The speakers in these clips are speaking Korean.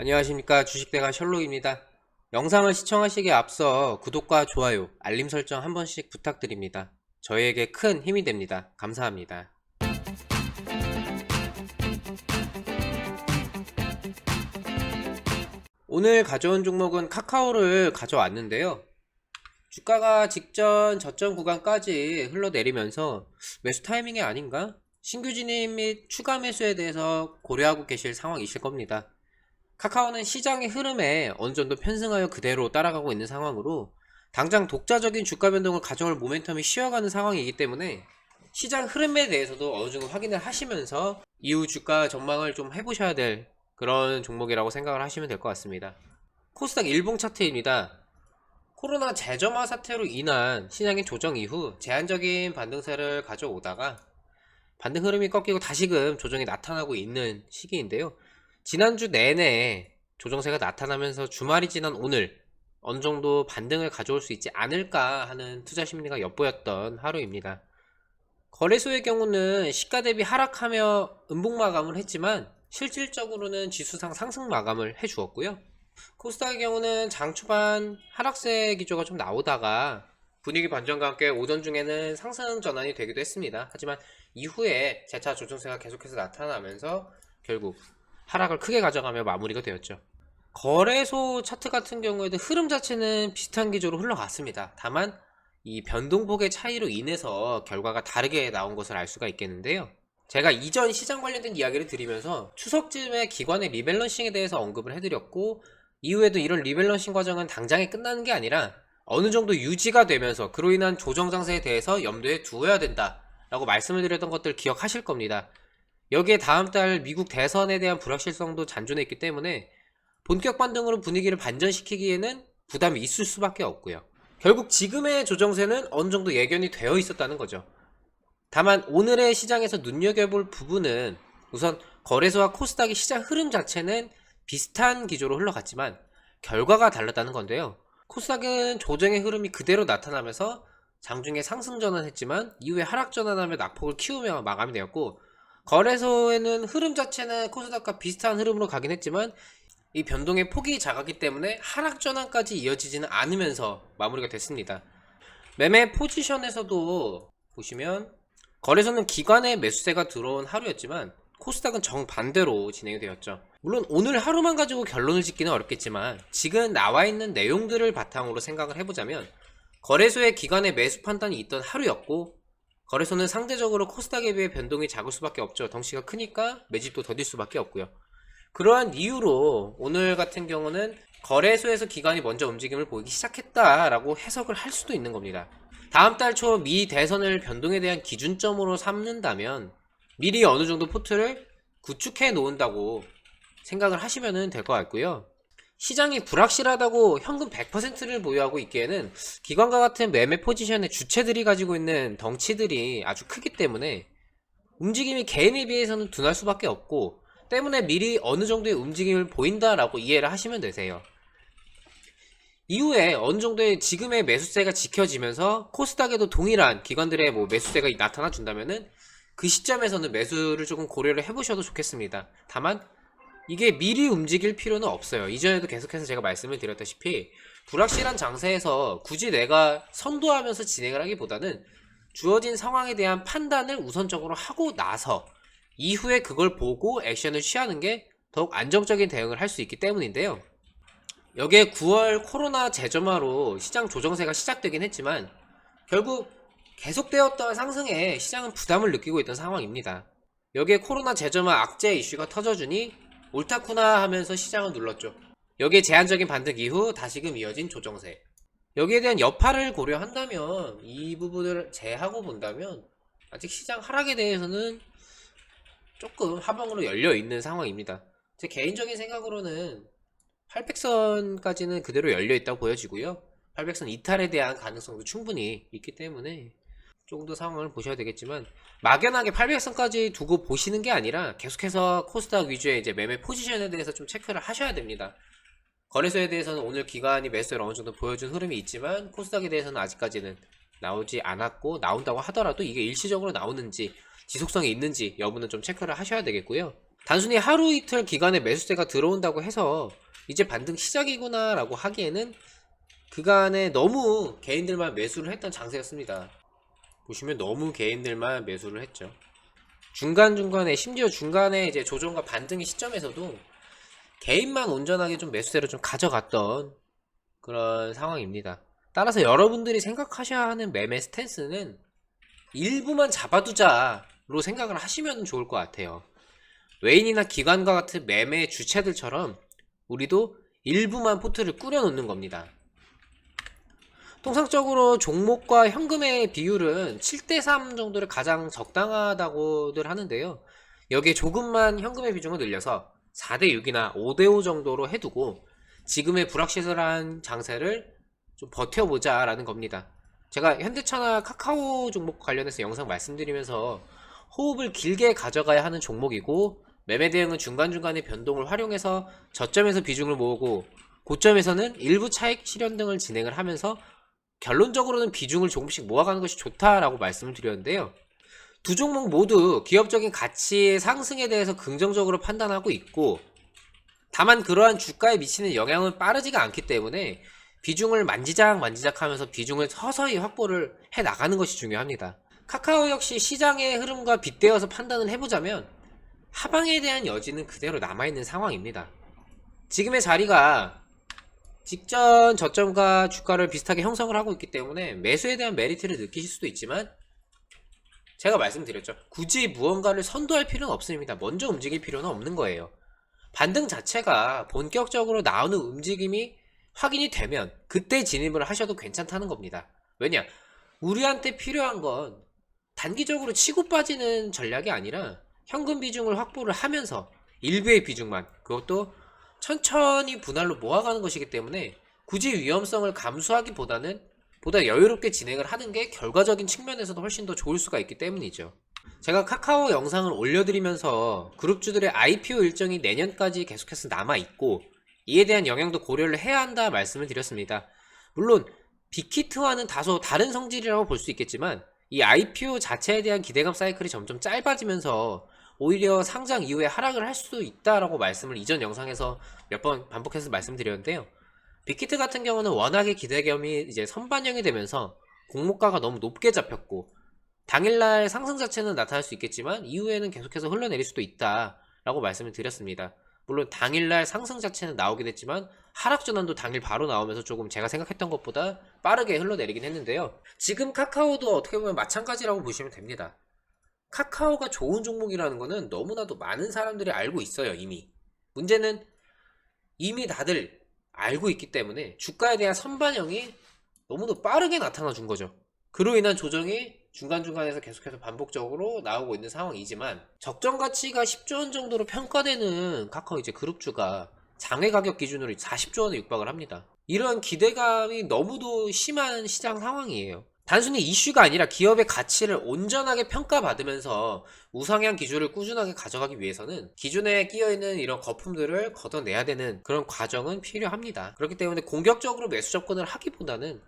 안녕하십니까. 주식대가 셜록입니다. 영상을 시청하시기에 앞서 구독과 좋아요, 알림 설정 한 번씩 부탁드립니다. 저희에게 큰 힘이 됩니다. 감사합니다. 오늘 가져온 종목은 카카오를 가져왔는데요. 주가가 직전 저점 구간까지 흘러내리면서 매수 타이밍이 아닌가? 신규 진입 및 추가 매수에 대해서 고려하고 계실 상황이실 겁니다. 카카오는 시장의 흐름에 어느 정도 편승하여 그대로 따라가고 있는 상황으로 당장 독자적인 주가 변동을 가져올 모멘텀이 쉬어가는 상황이기 때문에 시장 흐름에 대해서도 어느 정도 확인을 하시면서 이후 주가 전망을 좀 해보셔야 될 그런 종목이라고 생각을 하시면 될 것 같습니다. 코스닥 일봉 차트입니다. 코로나 재점화 사태로 인한 시장의 조정 이후 제한적인 반등세를 가져오다가 반등 흐름이 꺾이고 다시금 조정이 나타나고 있는 시기인데요. 지난주 내내 조정세가 나타나면서 주말이 지난 오늘 어느정도 반등을 가져올 수 있지 않을까 하는 투자 심리가 엿보였던 하루입니다. 거래소의 경우는 시가 대비 하락하며 음봉 마감을 했지만 실질적으로는 지수상 상승 마감을 해주었고요. 코스닥의 경우는 장 초반 하락세 기조가 좀 나오다가 분위기 반전과 함께 오전 중에는 상승 전환이 되기도 했습니다. 하지만 이후에 재차 조정세가 계속해서 나타나면서 결국 하락을 크게 가져가며 마무리가 되었죠. 거래소 차트 같은 경우에도 흐름 자체는 비슷한 기조로 흘러갔습니다. 다만 이 변동폭의 차이로 인해서 결과가 다르게 나온 것을 알 수가 있겠는데요. 제가 이전 시장 관련된 이야기를 드리면서 추석쯤에 기관의 리밸런싱에 대해서 언급을 해드렸고, 이후에도 이런 리밸런싱 과정은 당장에 끝나는 게 아니라 어느 정도 유지가 되면서 그로 인한 조정 장세에 대해서 염두에 두어야 된다 라고 말씀을 드렸던 것들 기억하실 겁니다. 여기에 다음 달 미국 대선에 대한 불확실성도 잔존해 있기 때문에 본격 반등으로 분위기를 반전시키기에는 부담이 있을 수밖에 없고요. 결국 지금의 조정세는 어느 정도 예견이 되어 있었다는 거죠. 다만 오늘의 시장에서 눈여겨볼 부분은 우선 거래소와 코스닥의 시장 흐름 자체는 비슷한 기조로 흘러갔지만 결과가 달랐다는 건데요. 코스닥은 조정의 흐름이 그대로 나타나면서 장중에 상승 전환했지만 이후에 하락 전환하며 낙폭을 키우며 마감이 되었고, 거래소에는 흐름 자체는 코스닥과 비슷한 흐름으로 가긴 했지만 이 변동의 폭이 작았기 때문에 하락 전환까지 이어지지는 않으면서 마무리가 됐습니다. 매매 포지션에서도 보시면 거래소는 기관의 매수세가 들어온 하루였지만 코스닥은 정반대로 진행이 되었죠. 물론 오늘 하루만 가지고 결론을 짓기는 어렵겠지만 지금 나와 있는 내용들을 바탕으로 생각을 해보자면 거래소의 기관의 매수 판단이 있던 하루였고, 거래소는 상대적으로 코스닥에 비해 변동이 작을 수밖에 없죠. 덩치가 크니까 매집도 더딜 수밖에 없고요. 그러한 이유로 오늘 같은 경우는 거래소에서 기관이 먼저 움직임을 보이기 시작했다라고 해석을 할 수도 있는 겁니다. 다음 달 초 미 대선을 변동에 대한 기준점으로 삼는다면 미리 어느 정도 포트를 구축해 놓은다고 생각을 하시면 될 것 같고요. 시장이 불확실하다고 현금 100%를 보유하고 있기에는 기관과 같은 매매 포지션의 주체들이 가지고 있는 덩치들이 아주 크기 때문에 움직임이 개인에 비해서는 둔할 수밖에 없고, 때문에 미리 어느 정도의 움직임을 보인다라고 이해를 하시면 되세요. 이후에 어느 정도의 지금의 매수세가 지켜지면서 코스닥에도 동일한 기관들의 매수세가 나타나 준다면은 그 시점에서는 매수를 조금 고려를 해보셔도 좋겠습니다. 다만 이게 미리 움직일 필요는 없어요. 이전에도 계속해서 제가 말씀을 드렸다시피 불확실한 장세에서 굳이 내가 선도하면서 진행을 하기보다는 주어진 상황에 대한 판단을 우선적으로 하고 나서 이후에 그걸 보고 액션을 취하는 게 더욱 안정적인 대응을 할 수 있기 때문인데요. 여기에 9월 코로나 재점화로 시장 조정세가 시작되긴 했지만 결국 계속되었던 상승에 시장은 부담을 느끼고 있던 상황입니다. 여기에 코로나 재점화 악재 이슈가 터져주니 옳다구나 하면서 시장을 눌렀죠. 여기에 제한적인 반등 이후 다시금 이어진 조정세, 여기에 대한 여파를 고려한다면 이 부분을 제하고 본다면 아직 시장 하락에 대해서는 조금 하방으로 열려있는 상황입니다. 제 개인적인 생각으로는 800선까지는 그대로 열려있다고 보여지고요. 800선 이탈에 대한 가능성도 충분히 있기 때문에 조금 더 상황을 보셔야 되겠지만, 막연하게 800선까지 두고 보시는 게 아니라 계속해서 코스닥 위주의 이제 매매 포지션에 대해서 좀 체크를 하셔야 됩니다. 거래소에 대해서는 오늘 기관이 매수를 어느 정도 보여준 흐름이 있지만 코스닥에 대해서는 아직까지는 나오지 않았고, 나온다고 하더라도 이게 일시적으로 나오는지 지속성이 있는지 여부는 좀 체크를 하셔야 되겠고요. 단순히 하루 이틀 기간에 매수세가 들어온다고 해서 이제 반등 시작이구나 라고 하기에는 그간에 너무 개인들만 매수를 했던 장세였습니다. 보시면 너무 개인들만 매수를 했죠. 중간중간에, 심지어 중간에 이제 조정과 반등의 시점에서도 개인만 온전하게 좀 매수세로 좀 가져갔던 그런 상황입니다. 따라서 여러분들이 생각하셔야 하는 매매 스탠스는 일부만 잡아두자로 생각을 하시면 좋을 것 같아요. 외인이나 기관과 같은 매매 주체들처럼 우리도 일부만 포트를 꾸려놓는 겁니다. 통상적으로 종목과 현금의 비율은 7대3 정도를 가장 적당하다고들 하는데요. 여기에 조금만 현금의 비중을 늘려서 4대6이나 5대5 정도로 해두고 지금의 불확실한 장세를 좀 버텨보자 라는 겁니다. 제가 현대차나 카카오 종목 관련해서 영상 말씀드리면서 호흡을 길게 가져가야 하는 종목이고, 매매 대응은 중간중간에 변동을 활용해서 저점에서 비중을 모으고 고점에서는 일부 차익 실현 등을 진행을 하면서 결론적으로는 비중을 조금씩 모아가는 것이 좋다라고 말씀을 드렸는데요. 두 종목 모두 기업적인 가치의 상승에 대해서 긍정적으로 판단하고 있고, 다만 그러한 주가에 미치는 영향은 빠르지가 않기 때문에 비중을 만지작 하면서 비중을 서서히 확보를 해 나가는 것이 중요합니다. 카카오 역시 시장의 흐름과 빗대어서 판단을 해보자면 하방에 대한 여지는 그대로 남아있는 상황입니다. 지금의 자리가 직전 저점과 주가를 비슷하게 형성을 하고 있기 때문에 매수에 대한 메리트를 느끼실 수도 있지만, 제가 말씀드렸죠. 굳이 무언가를 선도할 필요는 없습니다. 먼저 움직일 필요는 없는 거예요. 반등 자체가 본격적으로 나오는 움직임이 확인이 되면 그때 진입을 하셔도 괜찮다는 겁니다. 왜냐? 우리한테 필요한 건 단기적으로 치고 빠지는 전략이 아니라 현금 비중을 확보를 하면서 일부의 비중만, 그것도 천천히 분할로 모아가는 것이기 때문에 굳이 위험성을 감수하기보다는 보다 여유롭게 진행을 하는 게 결과적인 측면에서도 훨씬 더 좋을 수가 있기 때문이죠. 제가 카카오 영상을 올려드리면서 그룹주들의 IPO 일정이 내년까지 계속해서 남아있고 이에 대한 영향도 고려를 해야 한다 말씀을 드렸습니다. 물론 빅히트와는 다소 다른 성질이라고 볼 수 있겠지만 이 IPO 자체에 대한 기대감 사이클이 점점 짧아지면서 오히려 상장 이후에 하락을 할 수도 있다라고 말씀을 이전 영상에서 몇 번 반복해서 말씀드렸는데요. 빅히트 같은 경우는 워낙에 기대감이 이제 선반영이 되면서 공모가가 너무 높게 잡혔고 당일날 상승 자체는 나타날 수 있겠지만 이후에는 계속해서 흘러내릴 수도 있다라고 말씀을 드렸습니다. 물론 당일날 상승 자체는 나오긴 했지만 하락 전환도 당일 바로 나오면서 조금 제가 생각했던 것보다 빠르게 흘러내리긴 했는데요. 지금 카카오도 어떻게 보면 마찬가지라고 보시면 됩니다. 카카오가 좋은 종목이라는 거는 너무나도 많은 사람들이 알고 있어요. 이미 문제는 이미 다들 알고 있기 때문에 주가에 대한 선반영이 너무도 빠르게 나타나 준 거죠. 그로 인한 조정이 중간중간에서 계속해서 반복적으로 나오고 있는 상황이지만, 적정 가치가 10조 원 정도로 평가되는 카카오 이제 그룹주가 장외 가격 기준으로 40조 원에 육박을 합니다. 이런 기대감이 너무도 심한 시장 상황이에요. 단순히 이슈가 아니라 기업의 가치를 온전하게 평가받으면서 우상향 기조를 꾸준하게 가져가기 위해서는 기존에 끼어있는 이런 거품들을 걷어내야 되는 그런 과정은 필요합니다. 그렇기 때문에 공격적으로 매수 접근을 하기보다는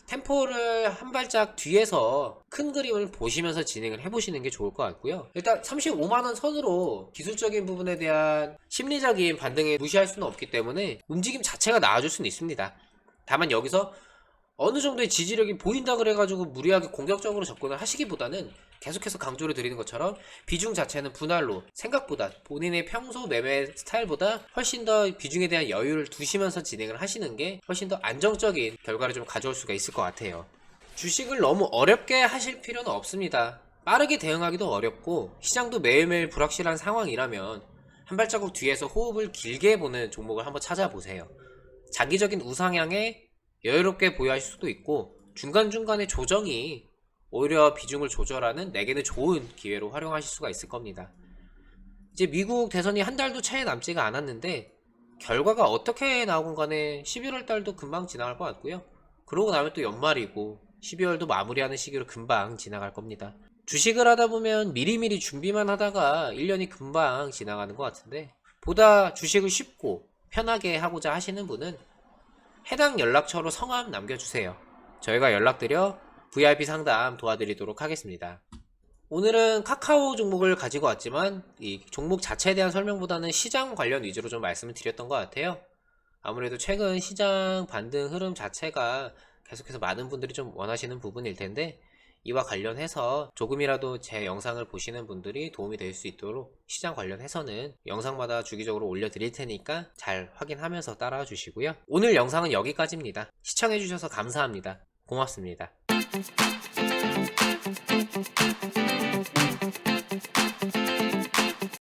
템포를 한 발짝 뒤에서 큰 그림을 보시면서 진행을 해보시는 게 좋을 것 같고요. 일단 35만원 선으로 기술적인 부분에 대한 심리적인 반등을 무시할 수는 없기 때문에 움직임 자체가 나아질 수는 있습니다. 다만 여기서 어느 정도의 지지력이 보인다 그래가지고 무리하게 공격적으로 접근을 하시기보다는 계속해서 강조를 드리는 것처럼 비중 자체는 분할로, 생각보다 본인의 평소 매매 스타일보다 훨씬 더 비중에 대한 여유를 두시면서 진행을 하시는 게 훨씬 더 안정적인 결과를 좀 가져올 수가 있을 것 같아요. 주식을 너무 어렵게 하실 필요는 없습니다. 빠르게 대응하기도 어렵고 시장도 매일매일 불확실한 상황이라면 한 발자국 뒤에서 호흡을 길게 보는 종목을 한번 찾아보세요. 장기적인 우상향에 여유롭게 보유하실 수도 있고 중간중간에 조정이 오히려 비중을 조절하는 내게는 좋은 기회로 활용하실 수가 있을 겁니다. 이제 미국 대선이 한 달도 채 남지가 않았는데 결과가 어떻게 나오건 간에 11월 달도 금방 지나갈 것 같고요. 그러고 나면 또 연말이고 12월도 마무리하는 시기로 금방 지나갈 겁니다. 주식을 하다 보면 미리미리 준비만 하다가 1년이 금방 지나가는 것 같은데, 보다 주식을 쉽고 편하게 하고자 하시는 분은 해당 연락처로 성함 남겨주세요. 저희가 연락드려 VIP 상담 도와드리도록 하겠습니다. 오늘은 카카오 종목을 가지고 왔지만 이 종목 자체에 대한 설명보다는 시장 관련 위주로 좀 말씀을 드렸던 것 같아요. 아무래도 최근 시장 반등 흐름 자체가 계속해서 많은 분들이 좀 원하시는 부분일 텐데, 이와 관련해서 조금이라도 제 영상을 보시는 분들이 도움이 될 수 있도록 시장 관련해서는 영상마다 주기적으로 올려드릴 테니까 잘 확인하면서 따라와 주시고요. 오늘 영상은 여기까지입니다. 시청해주셔서 감사합니다. 고맙습니다.